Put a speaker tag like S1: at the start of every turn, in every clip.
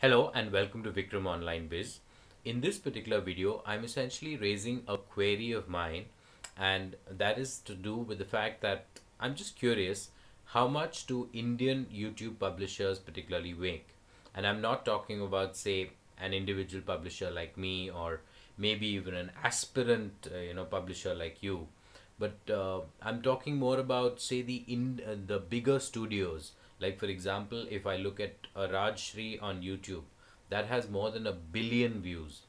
S1: Hello and welcome to Vikram Online Biz. In this particular video, I'm essentially raising a query of mine, and that is to do with the fact that I'm just curious, how much do Indian YouTube publishers particularly make? And I'm not talking about, say, an individual publisher like me, or maybe even an aspirant publisher like you, but I'm talking more about, say, the bigger studios. Like, for example, if I look at a Rajshri on YouTube, that has more than 1 billion views,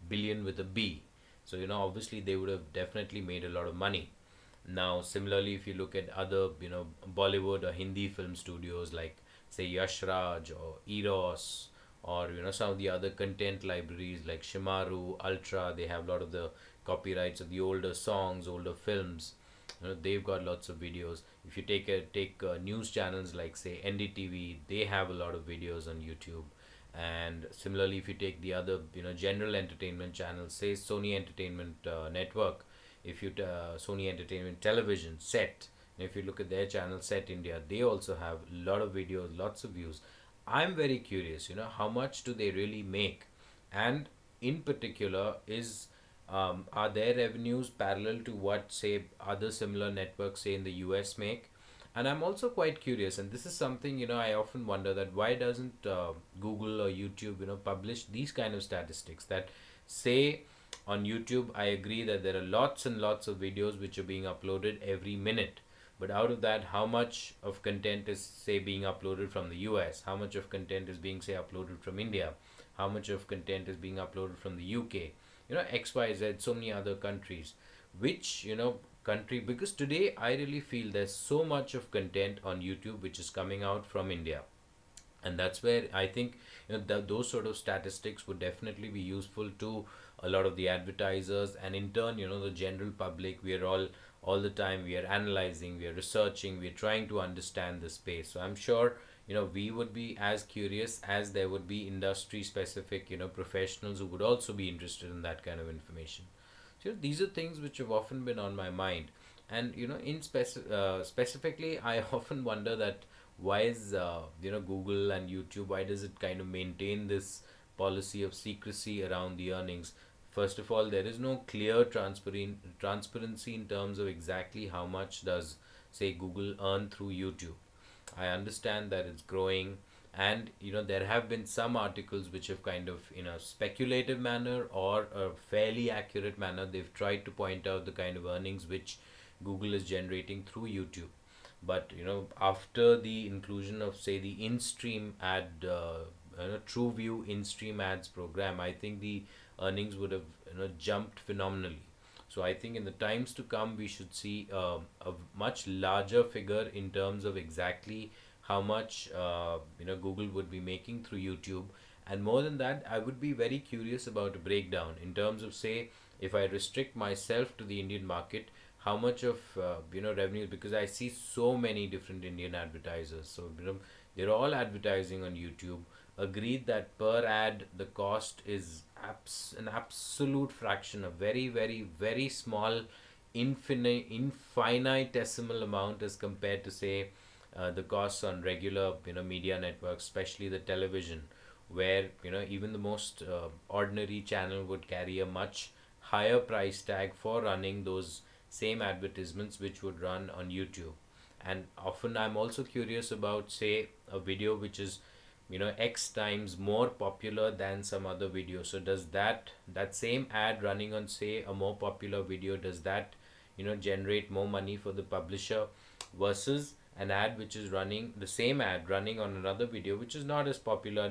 S1: billion with a B. So obviously they would have definitely made a lot of money. Now, similarly, if you look at other Bollywood or Hindi film studios like, say, Yash Raj or Eros, or some of the other content libraries like Shimaru, Ultra, they have a lot of the copyrights of the older songs, older films. They've got lots of videos. If you take news channels like, say, NDTV, they have a lot of videos on YouTube. And similarly, if you take the other general entertainment channels, say Sony Entertainment Network, if you Sony Entertainment Television Set, if you look at their channel Set India, they also have a lot of videos, lots of views. I'm very curious, how much do they really make? And in particular, are their revenues parallel to what, say, other similar networks, say, in the US make? And I'm also quite curious, and this is something, I often wonder, that why doesn't Google or YouTube, publish these kind of statistics that say, on YouTube, I agree that there are lots and lots of videos which are being uploaded every minute. But out of that, how much of content is, say, being uploaded from the US? How much of content is being, say, uploaded from India? How much of content is being uploaded from the UK? X, Y, Z, so many other countries. Which, country, because today I really feel there's so much of content on YouTube which is coming out from India, and that's where I think those sort of statistics would definitely be useful to a lot of the advertisers, and in turn the general public. We are all the time, we are analyzing, we are researching, we are trying to understand the space. So I'm sure we would be as curious as there would be industry specific professionals who would also be interested in that kind of information. So these are things which have often been on my mind, and specifically, I often wonder that why is Google and YouTube, why does it kind of maintain this policy of secrecy around the earnings? First of all, there is no clear transparency in terms of exactly how much does, say, Google earn through YouTube. I understand that it's growing, and there have been some articles which have kind of, in a speculative manner or a fairly accurate manner, they've tried to point out the kind of earnings which Google is generating through YouTube. But after the inclusion of, say, the in-stream ad, TrueView in-stream ads program, I think the earnings would have jumped phenomenally. So I think in the times to come, we should see a much larger figure in terms of exactly how much Google would be making through YouTube. And more than that, I would be very curious about a breakdown in terms of, say, if I restrict myself to the Indian market, how much of revenue, because I see so many different Indian advertisers. So they're all advertising on YouTube. Agreed that per ad the cost is an absolute fraction, a very, very, very small, infinitesimal amount as compared to, say, the costs on regular media networks, especially the television, where even the most ordinary channel would carry a much higher price tag for running those same advertisements which would run on YouTube. And often I'm also curious about, say, a video which is X times more popular than some other video. So does that same ad running on, say, a more popular video, does that generate more money for the publisher versus an ad which is running, the same ad running on another video which is not as popular,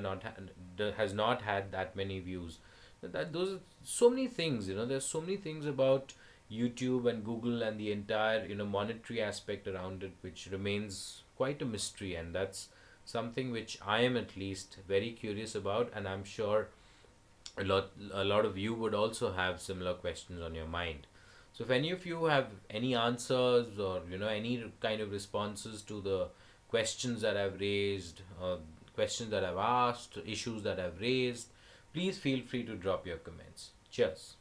S1: has not had that many views? Those are so many things. There's so many things about YouTube and Google and the entire monetary aspect around it which remains quite a mystery, and that's something which I am at least very curious about, and I'm sure a lot of you would also have similar questions on your mind. So if any of you have any answers, or any kind of responses to the questions that I've raised, questions that I've asked, issues that I've raised, please feel free to drop your comments. Cheers.